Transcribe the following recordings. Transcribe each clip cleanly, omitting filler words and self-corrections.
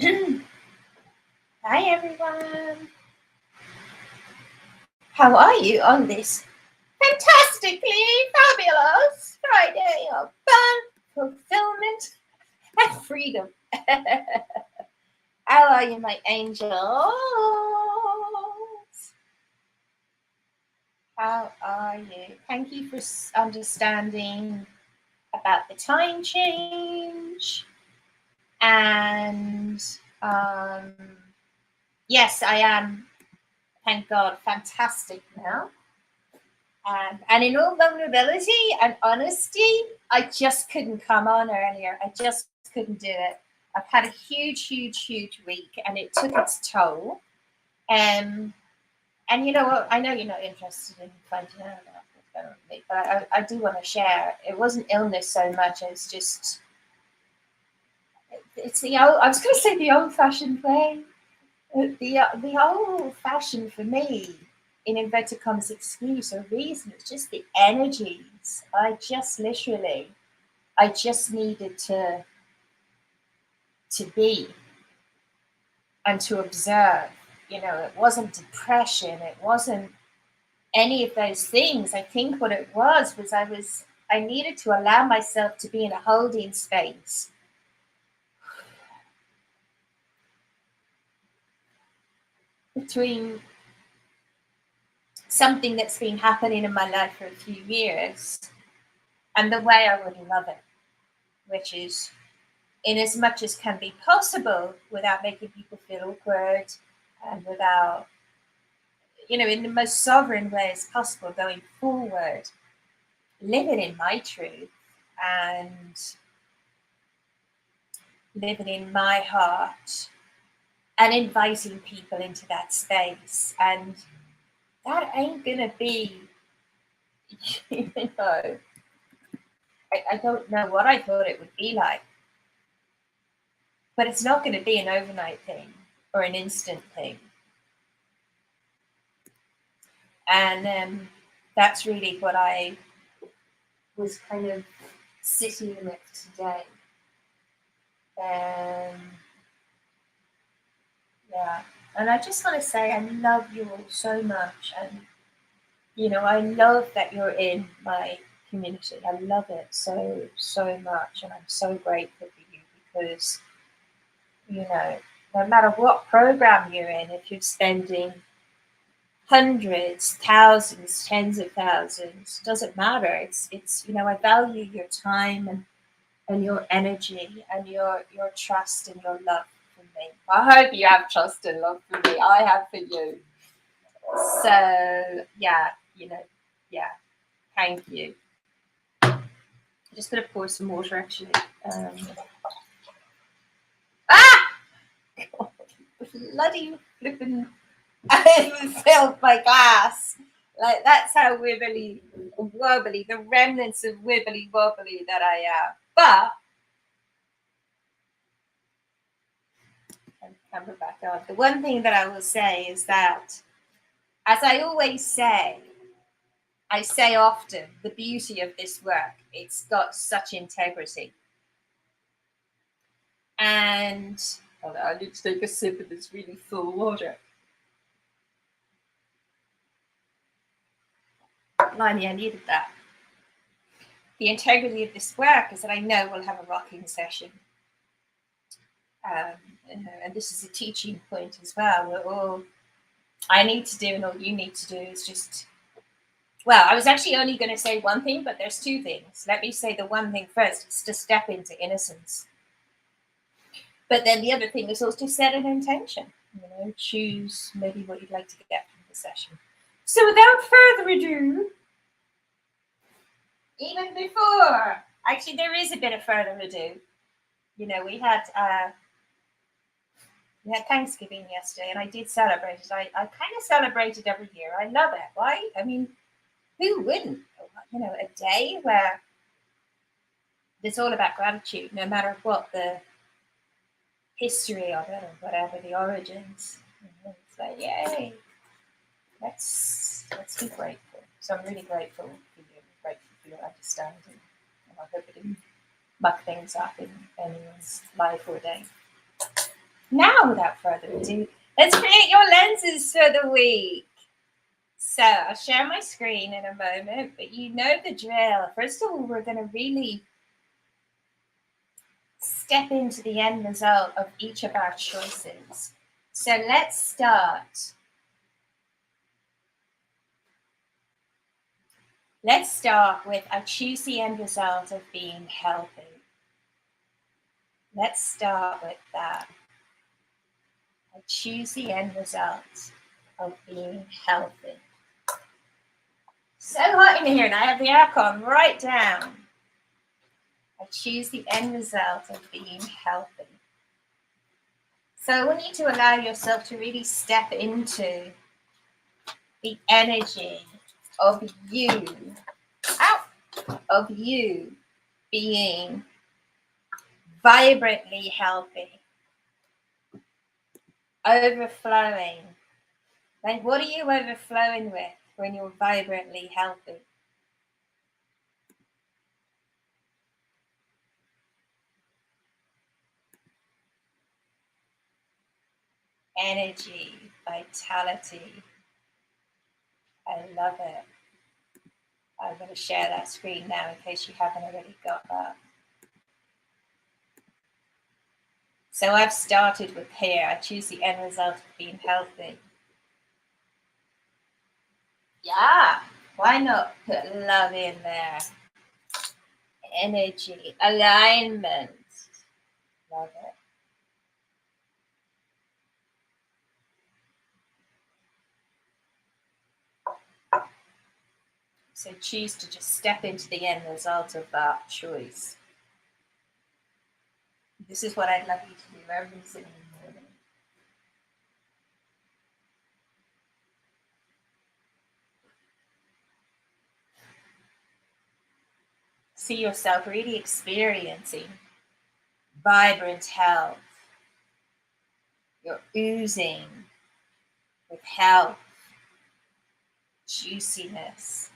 Hi everyone. How are you on this fantastically fabulous Friday of fun, fulfillment, and freedom? How are you, my angels? How are you? Thank you for understanding about the time change. And um, yes, I am, thank God, fantastic now. And in all vulnerability and honesty, I just couldn't come on earlier. I just couldn't do it. I've had a huge week, and it took its toll. And you know what? I know you're not interested in finding out about what's going on with me, but I do want to share. It wasn't illness so much as just it's the old. I was going to say the old-fashioned way. The old-fashioned for me, in inverted commas, excuse or reason, it's just the energies. I just needed to be and to observe. You know, it wasn't depression. It wasn't any of those things. I think what it was I needed to allow myself to be in a holding space between something that's been happening in my life for a few years and the way I would love it, which is in as much as can be possible without making people feel awkward and without, in the most sovereign way as possible, going forward, living in my truth and living in my heart and inviting people into that space. And that ain't gonna be, you know, I don't know what I thought it would be like, but it's not going to be an overnight thing or an instant thing. And that's really what I was kind of sitting with today. Yeah, and I just want to say I love you all so much, and I love that you're in my community. I love it so much, and I'm so grateful for you because no matter what program you're in, if you're spending hundreds, thousands, tens of thousands, doesn't matter. It's I value your time and your energy and your trust and your love for me. I hope you have trust and love for me. I have for you. So yeah, thank you. I'm just gonna pour some water actually. Bloody flipping filled my glass. Like that's how wibbly wobbly, the remnants of wibbly wobbly that I am. But camera back on. The one thing that I will say is that, as I always say, I say often, the beauty of this work, it's got such integrity. And hold on, I need to take a sip of this really full water. Blimey, I needed that. The integrity of this work is that I know we'll have a rocking session. And this is a teaching point as well. We're all I need to do and all you need to do is just, well, I was actually only going to say one thing, but there's two things. Let me say the one thing first. It's to step into innocence. But then the other thing is also to set an intention. Choose maybe what you'd like to get from the session. So without further ado, even before, actually there is a bit of further ado. We had Thanksgiving yesterday, and I did celebrate it. I kind of celebrate it every year. I love it. Why? I mean, who wouldn't? A day where it's all about gratitude, no matter what the history of it or whatever the origins. It's like, yay! Let's be grateful. So I'm really grateful for you. I'm grateful for your understanding, and I hope it didn't muck things up in anyone's life or day. Now, without further ado, let's create your lenses for the week. So I'll share my screen in a moment, but you know the drill. First of all, we're going to really step into the end result of each of our choices. So let's start. Let's start with I choose the end result of being healthy. Let's start with that. I choose the end result of being healthy. So hot in here, and I have the aircon right down. I choose the end result of being healthy. So I want you to allow yourself to really step into the energy of you, of you being vibrantly healthy, overflowing. Like, what are you overflowing with when you're vibrantly healthy? Energy, vitality. I love it. I'm going to share that screen now in case you haven't already got that. So I've started with here. I choose the end result of being healthy. Yeah, why not put love in there? Energy, alignment. Love it. So choose to just step into the end result of that choice. This is what I'd love you to do every single morning. See yourself really experiencing vibrant health. You're oozing with health, juiciness.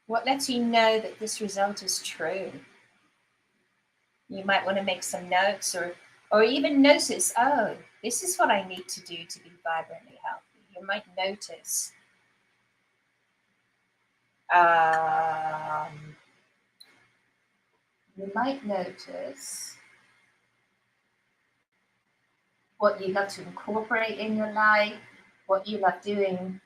What lets you know that this result is true? You might want to make some notes or even notice, oh, this is what I need to do to be vibrantly healthy. You might notice what you love to incorporate in your life, what you love doing.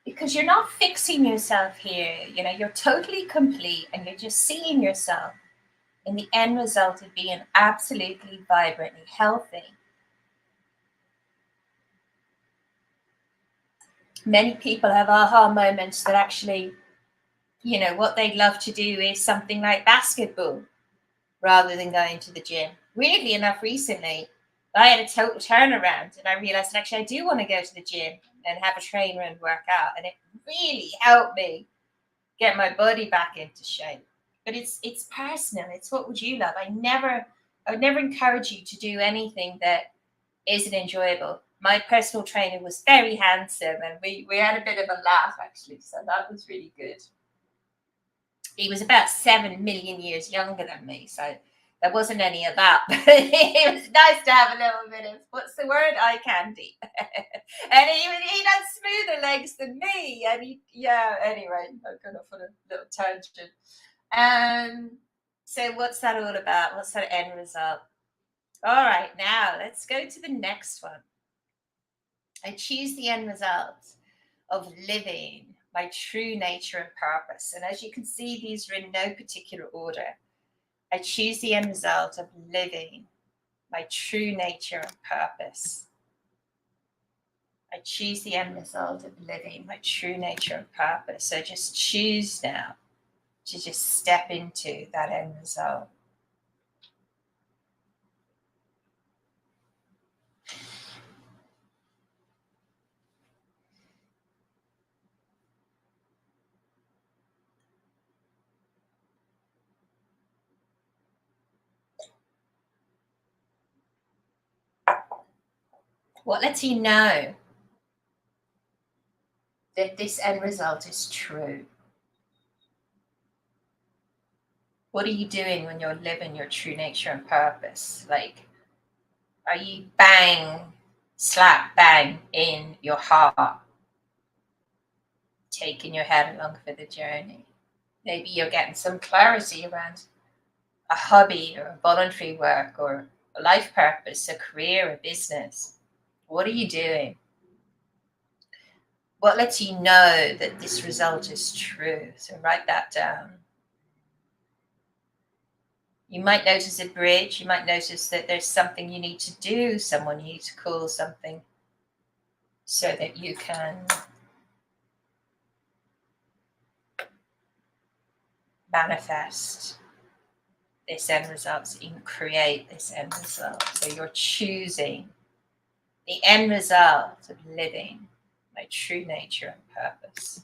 Because you're not fixing yourself here, you're totally complete and you're just seeing yourself in the end result of being absolutely vibrantly healthy. Many people have aha moments that actually, what they'd love to do is something like basketball rather than going to the gym. Weirdly enough, recently, I had a total turnaround and I realized actually I do want to go to the gym and have a trainer and work out. And it really helped me get my body back into shape. But it's personal. It's what would you love? I would never encourage you to do anything that isn't enjoyable. My personal trainer was very handsome and we had a bit of a laugh actually. So that was really good. He was about 7 million years younger than me, so there wasn't any of that. But it was nice to have a little bit of, what's the word, eye candy. And he had smoother legs than me. And anyway, I'm going off on a little tangent. So what's that all about? What's that end result? All right, now let's go to the next one. I choose the end result of living my true nature and purpose. And as you can see, these are in no particular order. I choose the end result of living my true nature and purpose. I choose the end result of living my true nature and purpose. So just choose now to just step into that end result. What lets you know that this end result is true? What are you doing when you're living your true nature and purpose? Like, are you bang, slap bang in your heart, taking your head along for the journey? Maybe you're getting some clarity around a hobby or a voluntary work or a life purpose, a career, a business. What are you doing? What lets you know that this result is true? So write that down. You might notice a bridge. You might notice that there's something you need to do, someone you need to call, something, so that you can manifest this end result, so you can create this end result. So you're choosing the end result of living my true nature and purpose.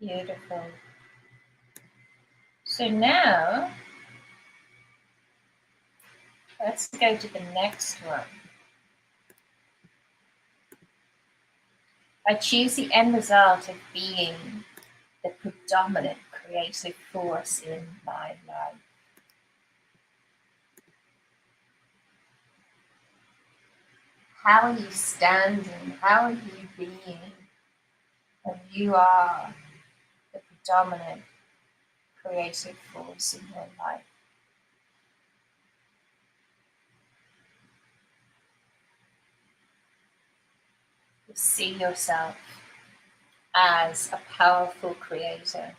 Beautiful. So now let's go to the next one. I choose the end result of being the predominant creative force in my life. How are you standing? How are you being when you are the predominant creative force in your life? You see yourself as a powerful creator.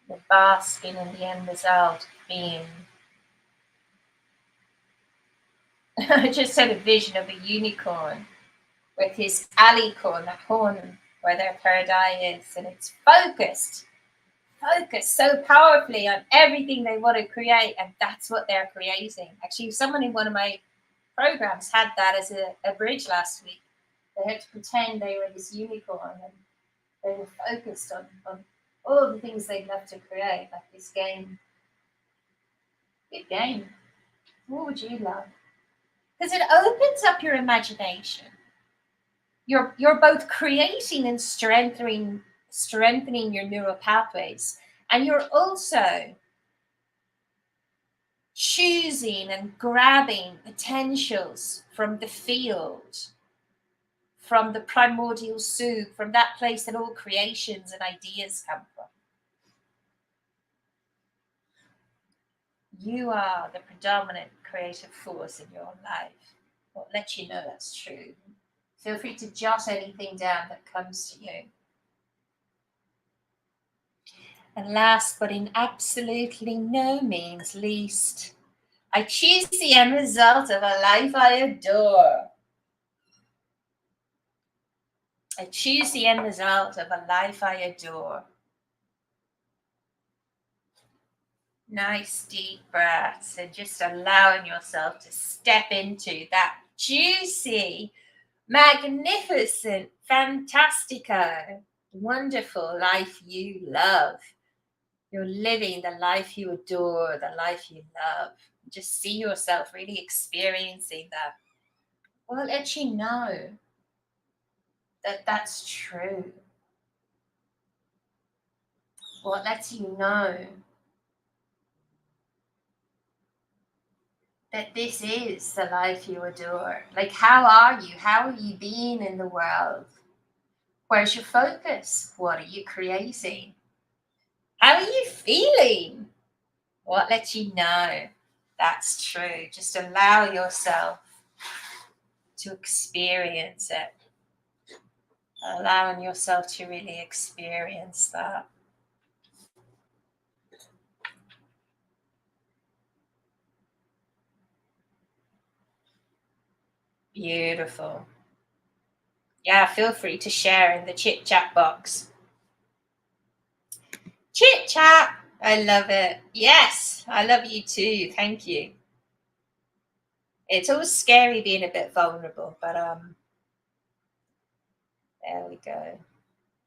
You're basking in the end result of being. I just had a vision of a unicorn with his alicorn, a horn where their third eye is, and it's focused so powerfully on everything they want to create, and that's what they're creating. Actually, someone in one of my programs had that as a bridge last week. They had to pretend they were this unicorn, and they were focused on all the things they'd love to create, like this game. Good game. What would you love? Because it opens up your imagination. You're both creating and strengthening your neural pathways, and you're also choosing and grabbing potentials from the field, from the primordial soup, from that place that all creations and ideas come from. You are the predominant creative force in your life. What lets you know that's true? Feel free to jot anything down that comes to you. And last but in absolutely no means least, I choose the end result of a life I adore. I choose the end result of a life I adore. Nice deep breaths and just allowing yourself to step into that juicy, magnificent, fantastico, wonderful life you love. You're living the life you adore, the life you love. Just see yourself really experiencing that. Well, let you know that that's true. What lets you know that this is the life you adore? Like, how are you? How are you being in the world? Where's your focus? What are you creating? How are you feeling? What lets you know that's true? Just allow yourself to experience it. Allowing yourself to really experience that. Beautiful. Yeah, feel free to share in the chit chat box. Chit chat. I love it. Yes, I love you too. Thank you. It's always scary being a bit vulnerable, but there we go.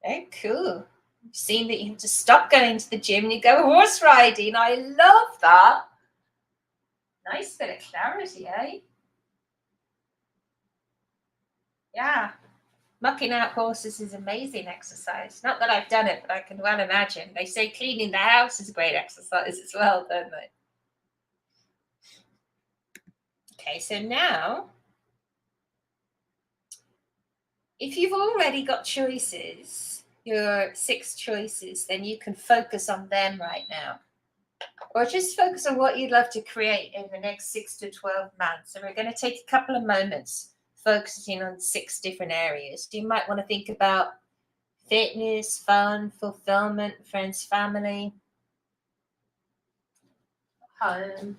Very cool. You've seen that you have to stop going to the gym and you go horse riding. I love that. Nice bit of clarity, eh? Yeah. Mucking out horses is amazing exercise. Not that I've done it, but I can well imagine. They say cleaning the house is a great exercise as well, don't they? Okay, so now, if you've already got choices, your 6 choices, then you can focus on them right now. Or just focus on what you'd love to create in the next 6 to 12 months. And we're going to take a couple of moments focusing on 6 different areas. You might want to think about fitness, fun, fulfillment, friends, family, home.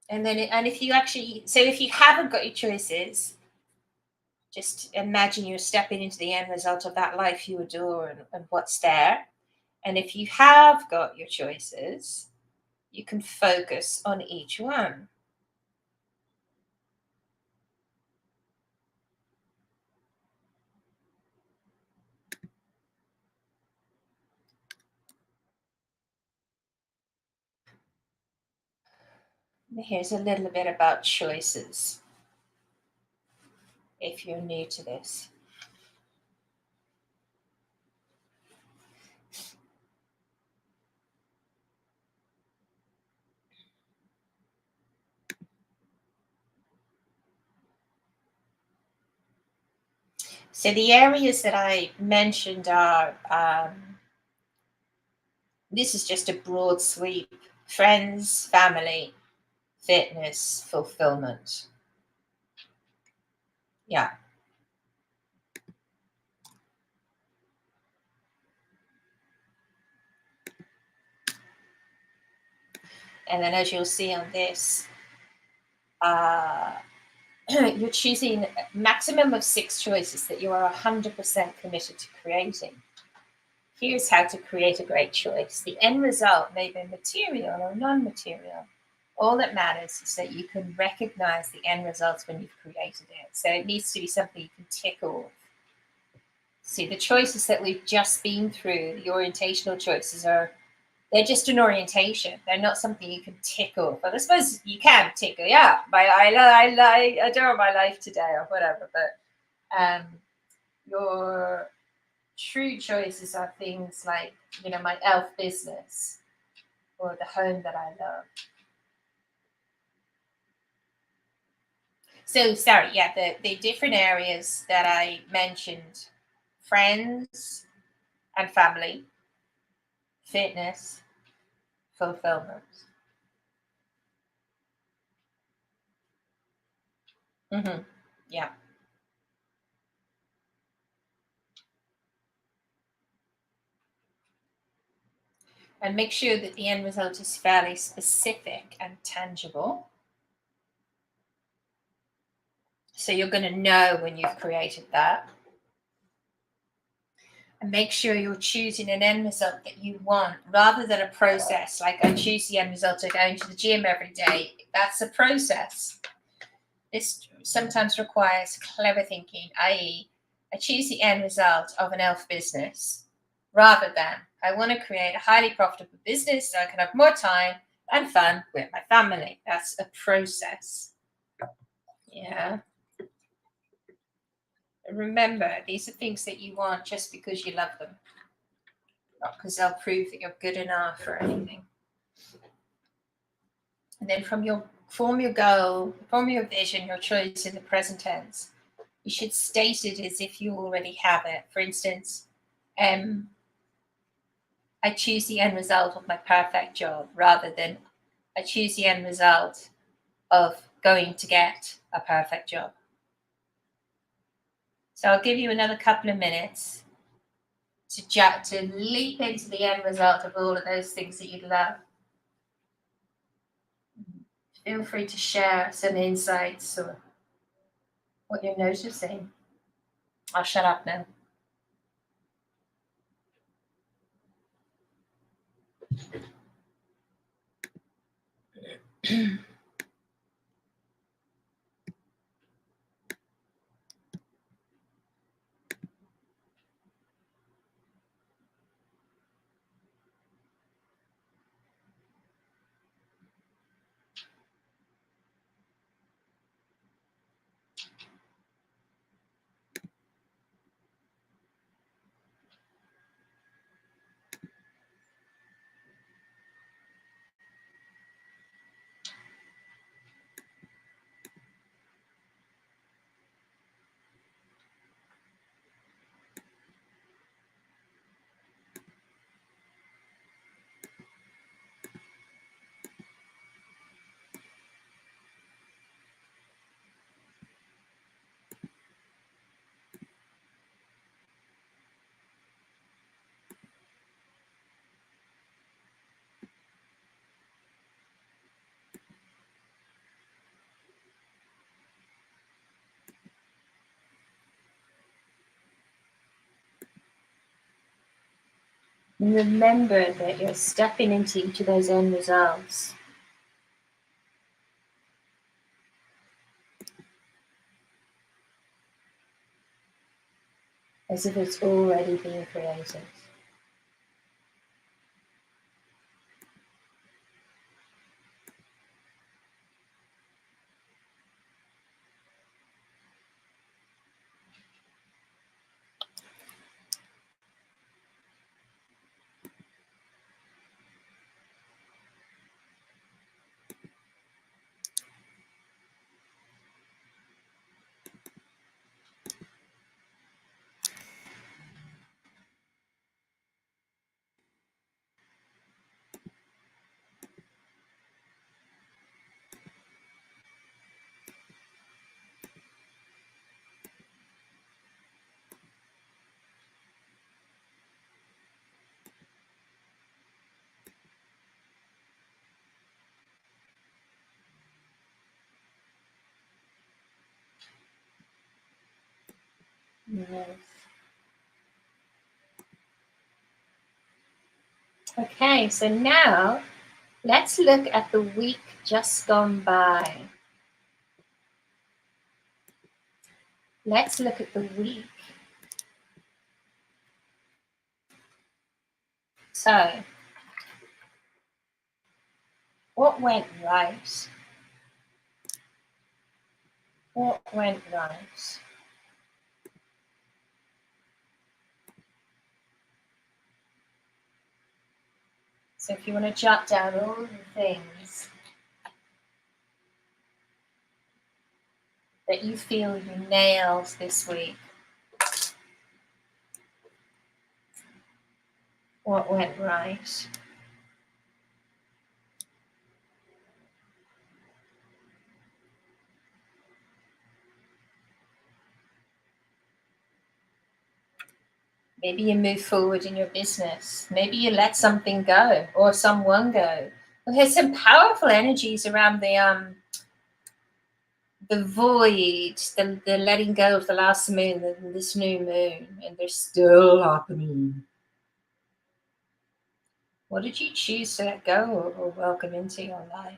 And then, and if you actually, so if you haven't got your choices, just imagine you're stepping into the end result of that life you adore and what's there. And if you have got your choices, you can focus on each one. Here's a little bit about choices if you're new to this. So the areas that I mentioned are this is just a broad sweep: friends, family, fitness, fulfillment. Yeah. And then, as you'll see on this, uh, you're choosing a maximum of 6 choices that you are 100% committed to creating. Here's how to create a great choice. The end result may be material or non material. All that matters is that you can recognize the end results when you've created it. So it needs to be something you can tick off. See, the choices that we've just been through, the orientational choices, they're just an orientation. They're not something you can tick off. But I suppose you can tick, yeah, I adore my life today or whatever. But your true choices are things like, my elf business or the home that I love. So sorry, yeah, the different areas that I mentioned: friends and family, fitness, fulfillment. Mm-hmm. Yeah. And make sure that the end result is fairly specific and tangible. So you're going to know when you've created that. And make sure you're choosing an end result that you want rather than a process. Like, I choose the end result of going to the gym every day. That's a process. This sometimes requires clever thinking, i.e., I choose the end result of an elf business rather than I want to create a highly profitable business so I can have more time and fun with my family. That's a process. Yeah. Remember, these are things that you want just because you love them, not because they'll prove that you're good enough or anything. And then form your goal, form your vision, your choice in the present tense. You should state it as if you already have it. For instance, I choose the end result of my perfect job rather than I choose the end result of going to get a perfect job. So I'll give you another couple of minutes to leap into the end result of all of those things that you love. feel free to share some insights or what you're noticing. I'll shut up now. And remember that you're stepping into each of those end results. As if it's already being created. Yes. Okay, so now let's look at the week just gone by. Let's look at the week. So, what went right? What went right? So if you want to jot down all the things that you feel you nailed this week, what went right? Maybe you move forward in your business. Maybe you let something go or someone go. Well, there's some powerful energies around the void, the letting go of the last moon, this new moon, and they're still happening. What did you choose to let go or welcome into your life?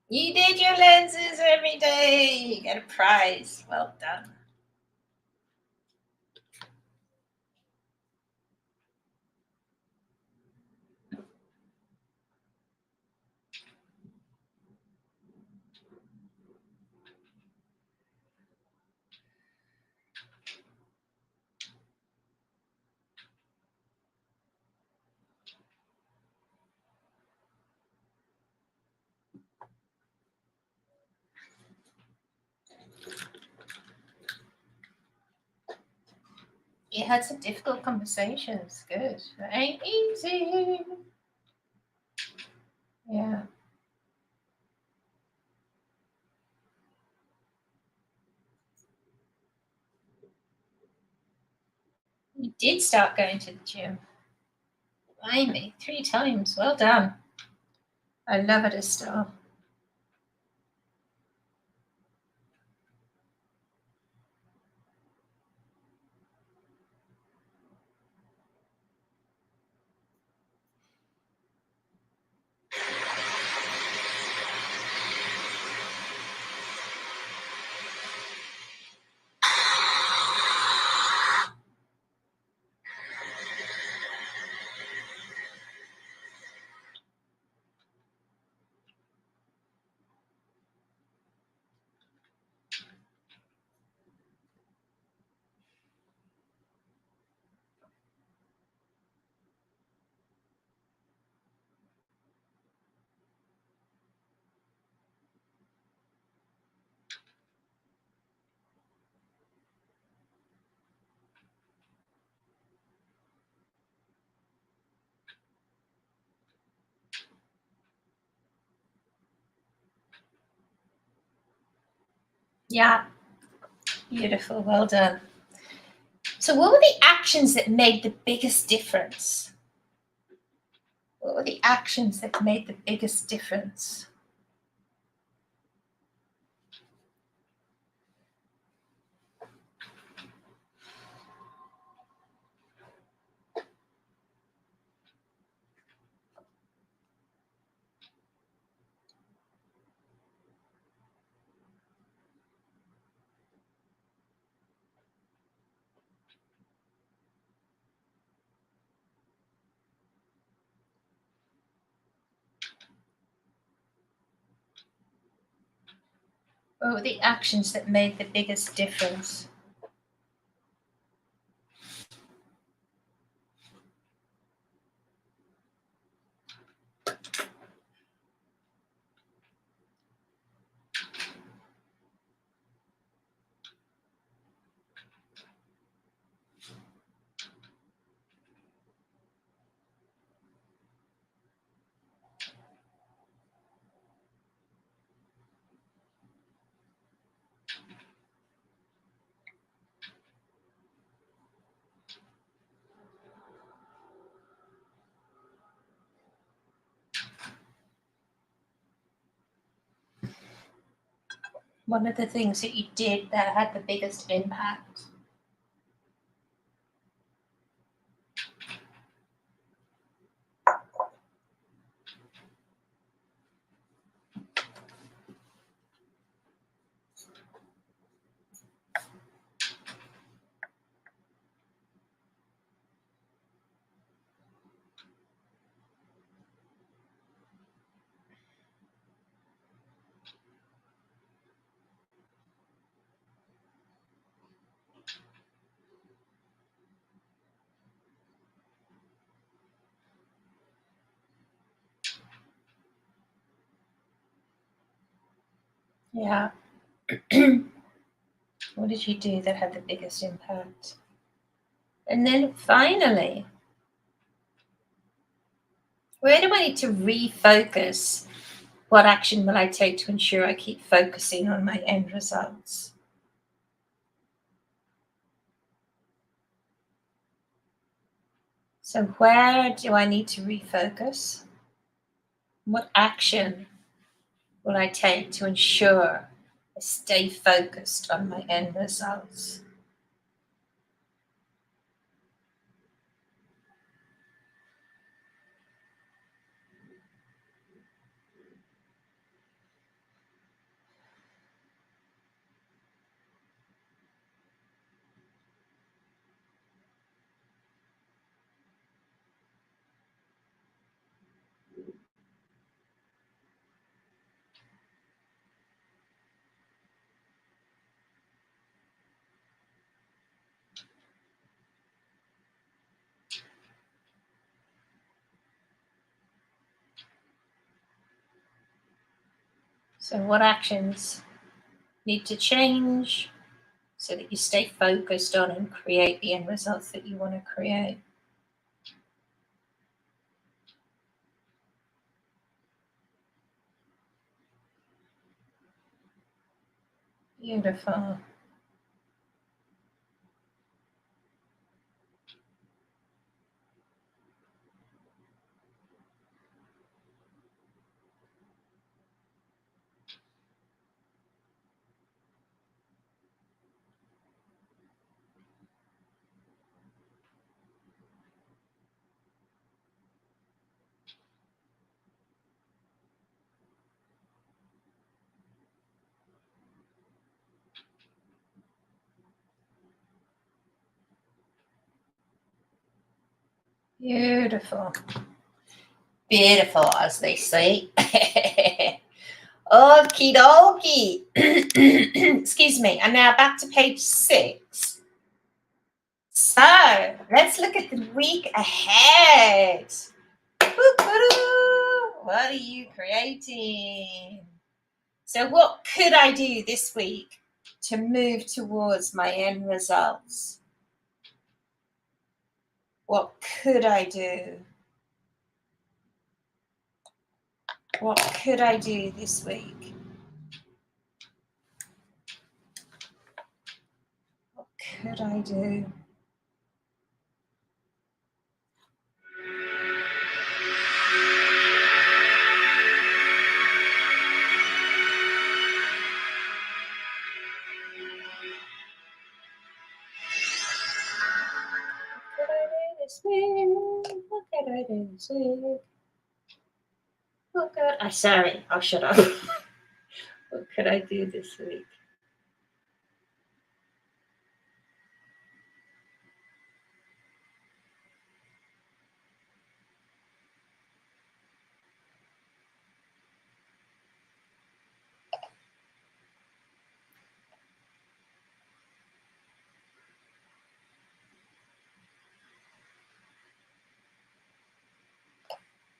You did your lenses every day. You get a prize. Well done. You had some difficult conversations. Good. It ain't easy. Yeah. You did start going to the gym. Blimey, 3 times. Well done. I love it, Estelle. Yeah. Beautiful. Well done. So, what were the actions that made the biggest difference? What were the actions that made the biggest difference? What were the actions that made the biggest difference? One of the things that you did that had the biggest impact? Yeah. What did you do that had the biggest impact? And then finally, where do I need to refocus? What action will I take to ensure I keep focusing on my end results? So, where do I need to refocus? What action will I take to ensure I stay focused on my end results? So, what actions need to change so that you stay focused on and create the end results that you want to create. Beautiful. Beautiful. Beautiful, as they say. Okie dokie. Excuse me. And now back to page 6. So let's look at the week ahead. What are you creating? So, what could I do this week to move towards my end results? What could I do? What could I do this week? What could I do? What could I do this week? What could I do this week? What could I? Sorry, I'll shut up. What could I do this week?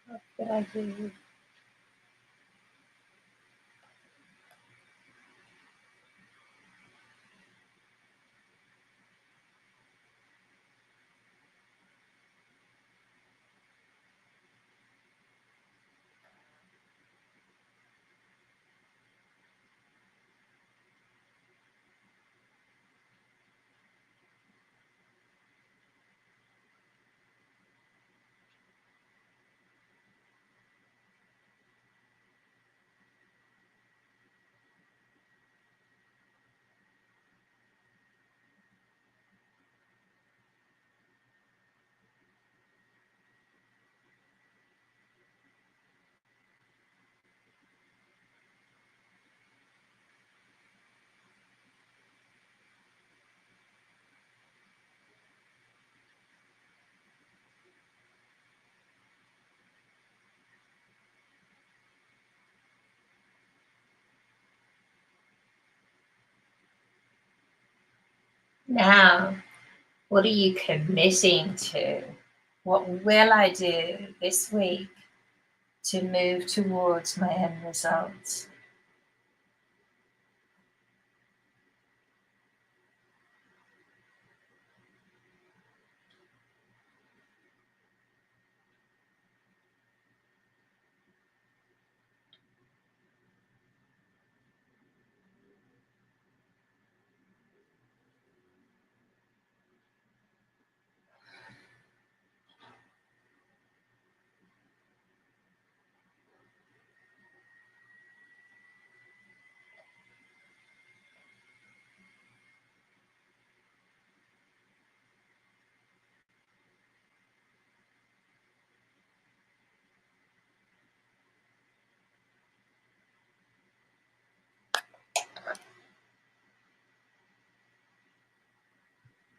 What could I do? Now, what are you committing to? What will I do this week to move towards my end results?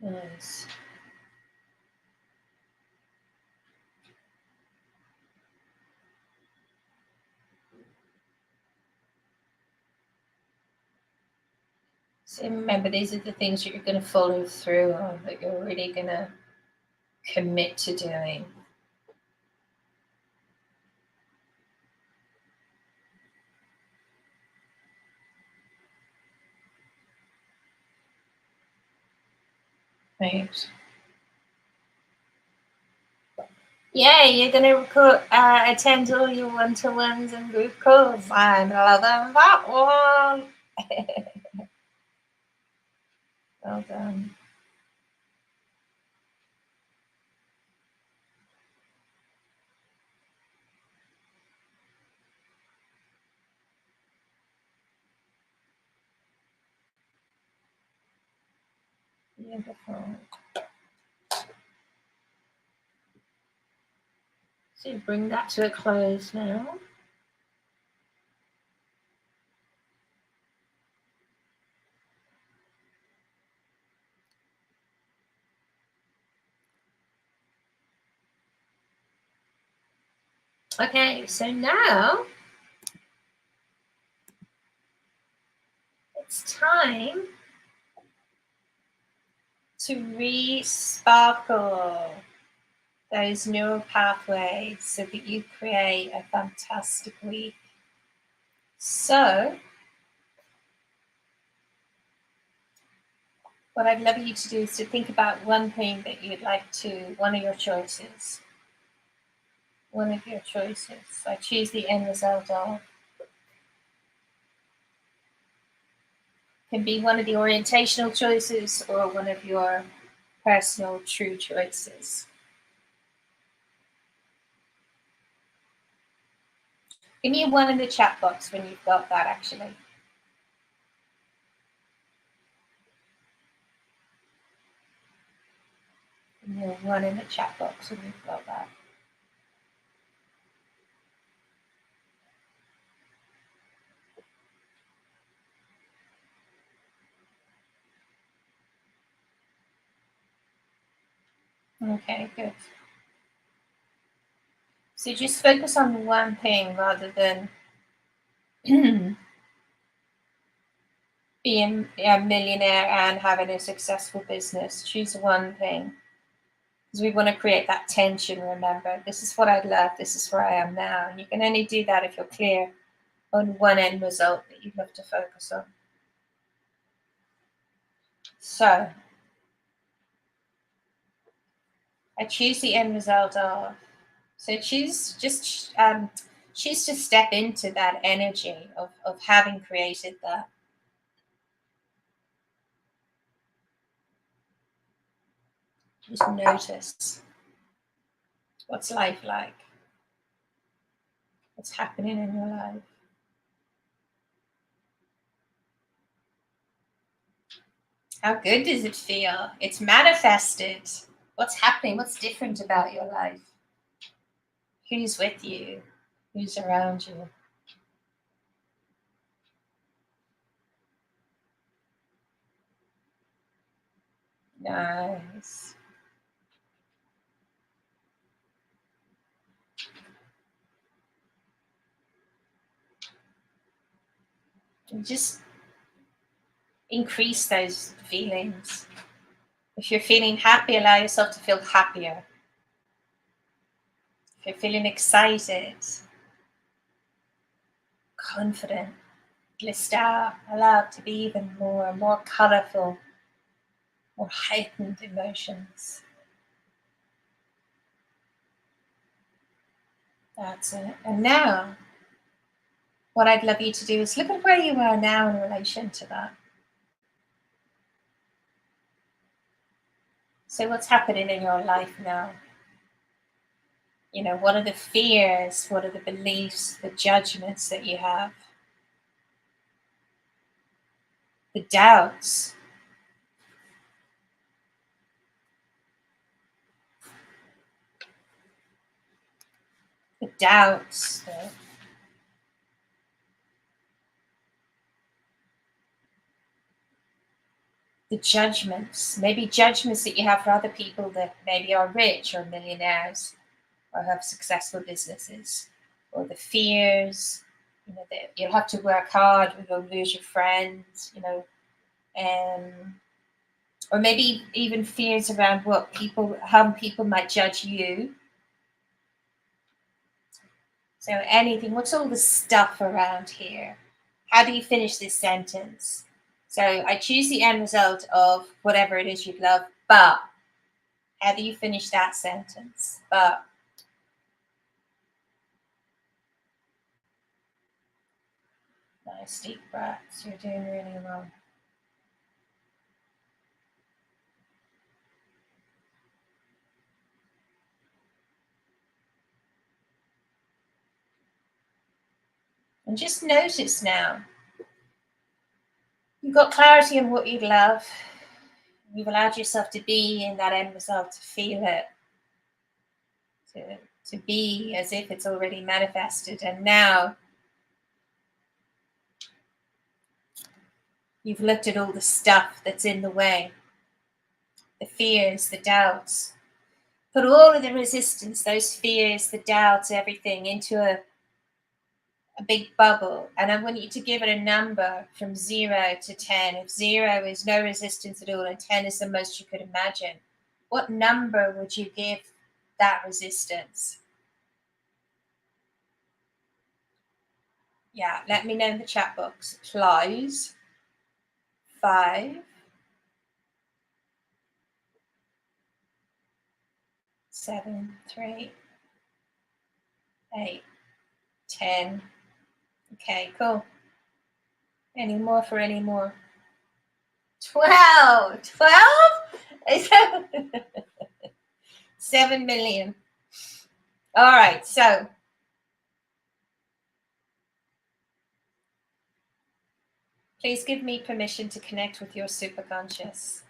Yes. So remember, these are the things that you're going to follow through on, that you're really going to commit to doing. Right. Yeah, you're gonna attend all your one-to-ones and group calls. I'm loving that one. Well done. Beautiful. So bring that to a close now. Okay, so now it's time to re-sparkle those neural pathways so that you create a fantastic week. So, what I'd love you to do is to think about one thing that you'd like to, one of your choices. One of your choices. I choose the end result of. Can be one of the orientational choices or one of your personal true choices. Give me one in the chat box when you've got that, actually. Give me one in the chat box when you've got that. Okay, good. So just focus on one thing rather than being a millionaire and having a successful business. Choose one thing. Because we want to create that tension, remember. This is what I love, this is where I am now. And you can only do that if you're clear on one end result that you'd love to focus on. So, I choose the end result of. So choose to step into that energy of having created that. Just notice what's life like, what's happening in your life. How good does it feel? It's manifested. What's happening? What's different about your life? Who's with you? Who's around you? Nice. And just increase those feelings. If you're feeling happy, allow yourself to feel happier. If you're feeling excited, confident, list out, allow it to be even more colorful, more heightened emotions. That's it. And now, what I'd love you to do is look at where you are now in relation to that. So, what's happening in your life now? You know, what are the fears? What are the beliefs, the judgments that you have? The doubts. The doubts. The judgments. Maybe judgments that you have for other people that maybe are rich or millionaires or have successful businesses. Or the fears, you know, that you'll have to work hard, you'll lose your friends, you know, or maybe even fears around how people might judge you. So anything, what's all the stuff around here? How do you finish this sentence? So I choose the end result of whatever it is you'd love But how do you finish that sentence? But nice deep breaths. You're doing really well. And just notice now. You've got clarity on what you'd love. You've allowed yourself to be in that end result, to feel it, to be as if it's already manifested. And now you've looked at all the stuff that's in the way, the fears, the doubts. Put all of the resistance, those fears, the doubts, everything into a big bubble. And I want you to give it a number from 0 to 10. If 0 is no resistance at all and 10 is the most you could imagine, what number would you give that resistance? Yeah, let me know in the chat box. Close. 5, 7, 3, 8, 10. Okay, cool. Any more for any more? 12. 12? 7 million. All right, so please give me permission to connect with your superconscious.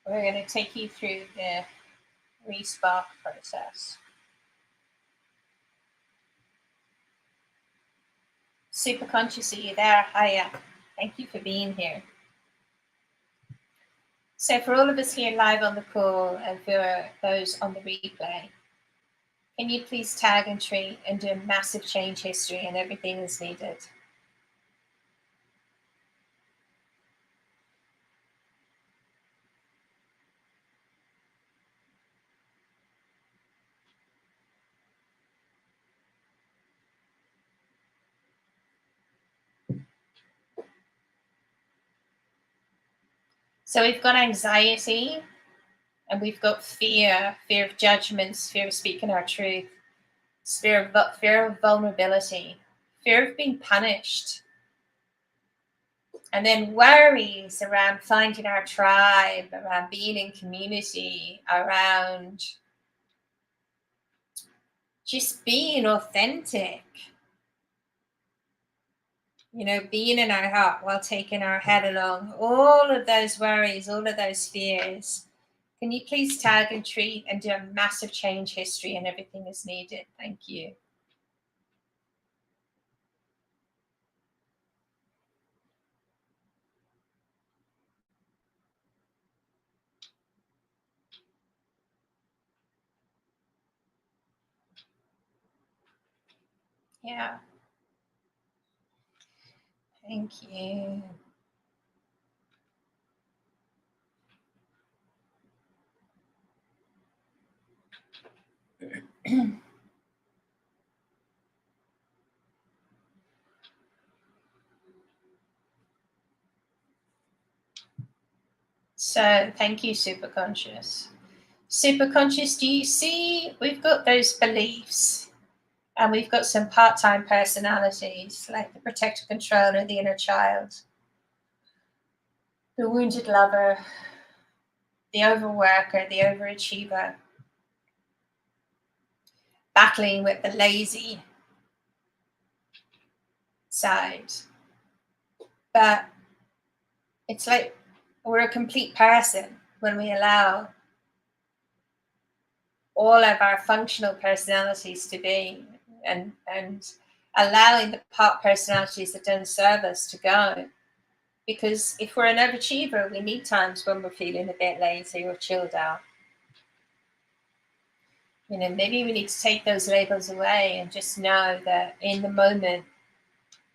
We're going to take you through the respark process. Superconscious, are you there? Hiya. Thank you for being here. So for all of us here live on the call and for those on the replay, can you please tag and treat and do a massive change history and everything is needed? So we've got anxiety and we've got fear of judgments, fear of speaking our truth, fear of vulnerability, fear of being punished, and then worries around finding our tribe, around being in community, around just being authentic. You know, being in our heart while taking our head along. All of those worries, all of those fears. Can you please tag and treat and do a massive change history and everything is needed? Thank you. Yeah. Thank you. So thank you, Superconscious. Superconscious, do you see we've got those beliefs and we've got some part-time personalities like the protective controller, the inner child, the wounded lover, the overworker, the overachiever, battling with the lazy side. But it's like we're a complete person when we allow all of our functional personalities to be and allowing the part personalities that don't serve us to go. Because if we're an overachiever, we need times when we're feeling a bit lazy or chilled out. maybe we need to take those labels away and just know that in the moment,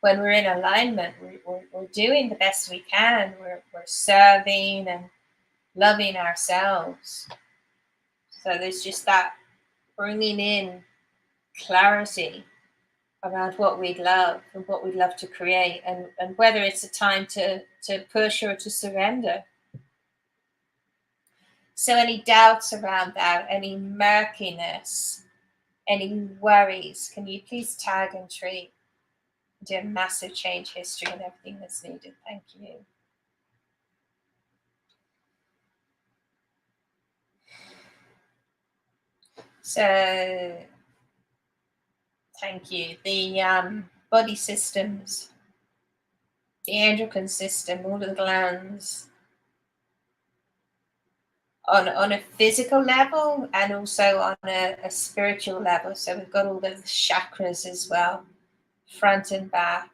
when we're in alignment, we're doing the best we can. We're serving and loving ourselves. So there's just that bringing in clarity around what we'd love and what we'd love to create, and whether it's a time to push or to surrender. So any doubts around that, any murkiness, any worries, can you please tag and treat? Do a massive change history and everything that's needed. Thank you. So thank you. The body systems, the endocrine system, all of the glands, on a physical level and also on a spiritual level. So we've got all the chakras as well, front and back,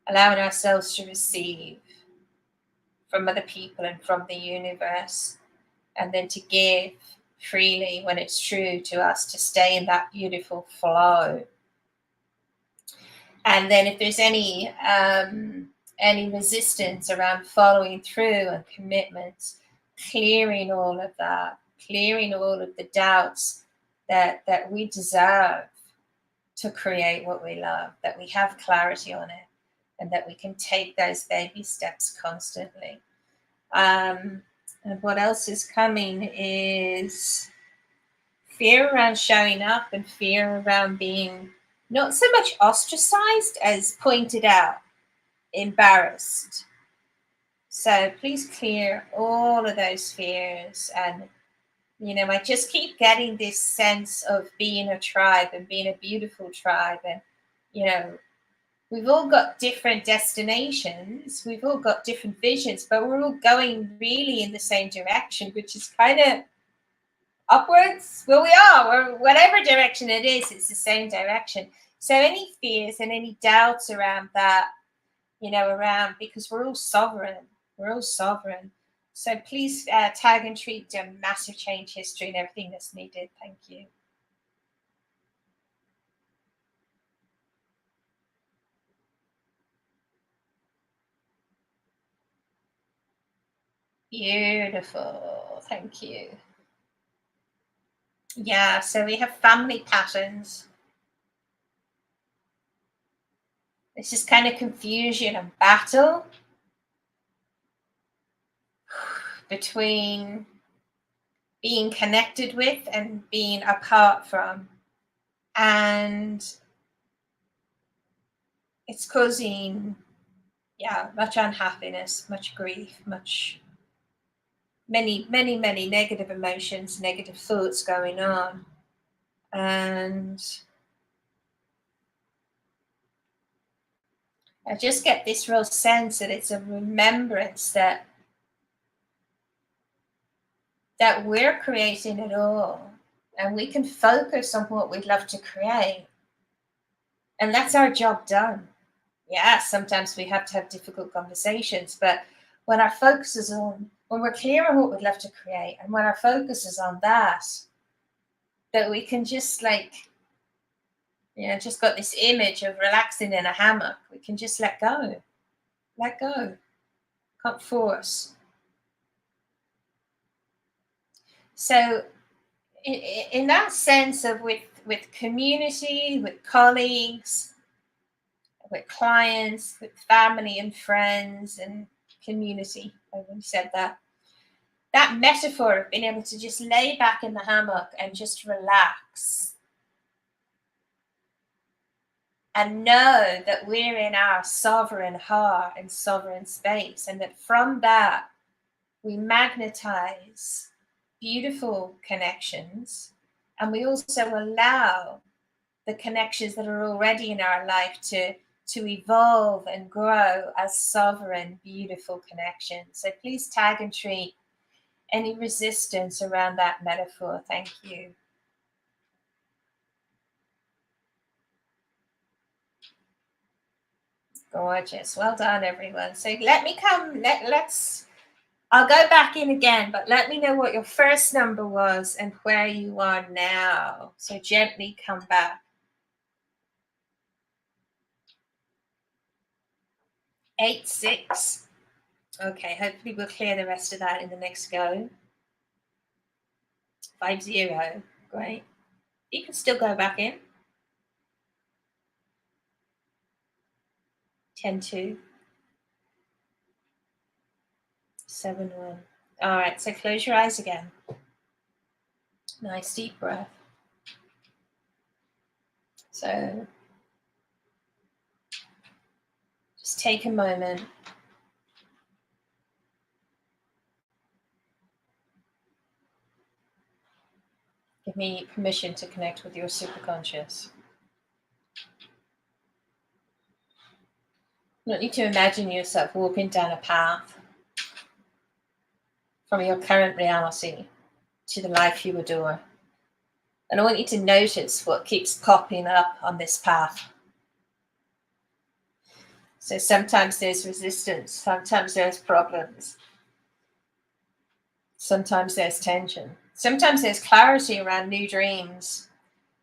allowing ourselves to receive from other people and from the universe, and then to give freely when it's true to us, to stay in that beautiful flow. And then if there's any resistance around following through and commitments, clearing all of that, clearing all of the doubts that we deserve to create what we love, that we have clarity on it, and that we can take those baby steps constantly. And what else is coming is fear around showing up and fear around being not so much ostracized as pointed out, embarrassed. So please clear all of those fears. And, I just keep getting this sense of being a tribe and being a beautiful tribe. And, we've all got different destinations, we've all got different visions, but we're all going really in the same direction, which is kind of upwards. Well, we are, or whatever direction it is, it's the same direction. So any fears and any doubts around that, around, because we're all sovereign. We're all sovereign. So please tag and treat a massive change history and everything that's needed. Thank you. Beautiful. Thank you. Yeah, so we have family patterns. This is kind of confusion and battle between being connected with and being apart from. And it's causing, much unhappiness, much grief, many negative emotions, negative thoughts going on. And I just get this real sense that it's a remembrance that we're creating it all, and we can focus on what we'd love to create, and that's our job done. Yeah, sometimes we have to have difficult conversations, but when our focus is on, when we're clear on what we'd love to create, and when our focus is on that we can just just got this image of relaxing in a hammock. We can just let go. Let go. Can't force. So in that sense of with community, with colleagues, with clients, with family and friends and community, I already said that metaphor of being able to just lay back in the hammock and just relax and know that we're in our sovereign heart and sovereign space, and that from that we magnetize beautiful connections, and we also allow the connections that are already in our life to evolve and grow as sovereign, beautiful connections. So please tag and treat any resistance around that metaphor. Thank you. Gorgeous. Well done, everyone. So let's I'll go back in again, but let me know what your first number was and where you are now. So gently come back. 8, 6. Okay, hopefully we'll clear the rest of that in the next go. 5, 0. Great. You can still go back in. 10, 2. 7, 1. All right, so close your eyes again. Nice deep breath. So just take a moment. Give me permission to connect with your superconscious. You don't need to imagine yourself walking down a path from your current reality to the life you adore. And I want you to notice what keeps popping up on this path. So sometimes there's resistance, sometimes there's problems, sometimes there's tension, sometimes there's clarity around new dreams,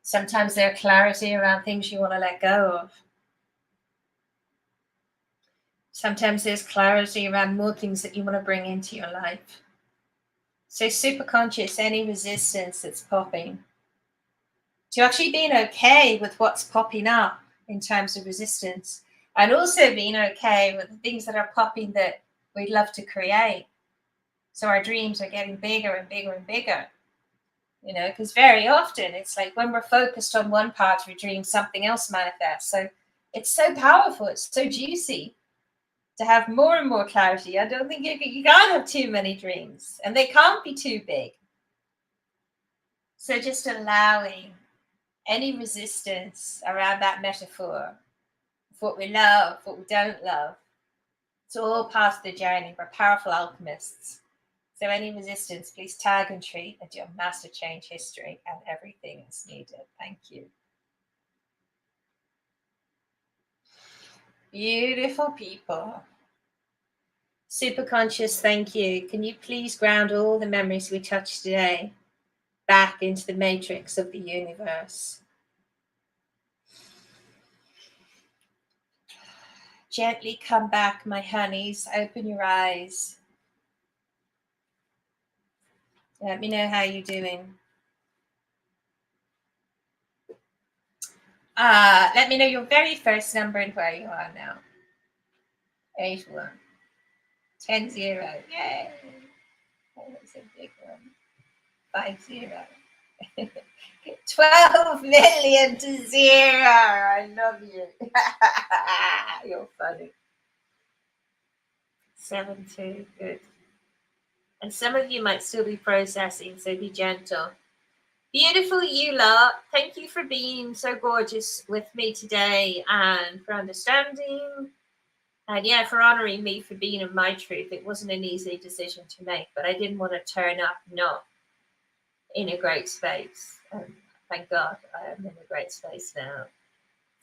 sometimes there's clarity around things you want to let go of. Sometimes there's clarity around more things that you want to bring into your life. So superconscious, any resistance that's popping, to actually being okay with what's popping up in terms of resistance, and also being okay with the things that are popping that we'd love to create. So our dreams are getting bigger and bigger and bigger, because very often it's like when we're focused on one part of your dream, something else manifests. So it's so powerful, it's so juicy to have more and more clarity. I don't think you can't have too many dreams, and they can't be too big. So just allowing any resistance around that metaphor of what we love, what we don't love. It's all part of the journey. We're powerful alchemists. So any resistance, please tag and treat and do a master change history, and everything is needed. Thank you. Beautiful people. Superconscious, thank you. Can you please ground all the memories we touched today back into the matrix of the universe? Gently come back, my honeys. Open your eyes. Let me know how you're doing. Let me know your very first number and where you are now. 8, 1. 10, 0. Yay! That was a big one. 5, 0. 12 million to 0. I love you. You're funny. 7, 2. Good. And some of you might still be processing, so be gentle. Beautiful Eula, thank you for being so gorgeous with me today and for understanding. And yeah, for honoring me for being in my truth. It wasn't an easy decision to make, but I didn't want to turn up not in a great space. And thank God I am in a great space now.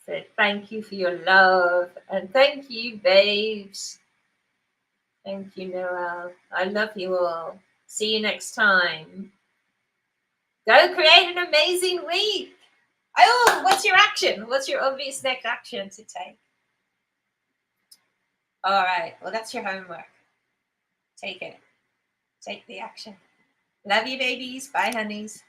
So thank you for your love. And thank you, babes. Thank you, Noel. I love you all. See you next time. Go create an amazing week. Oh, what's your action? What's your obvious next action to take? All right. Well, that's your homework. Take it. Take the action. Love you, babies. Bye, honeys.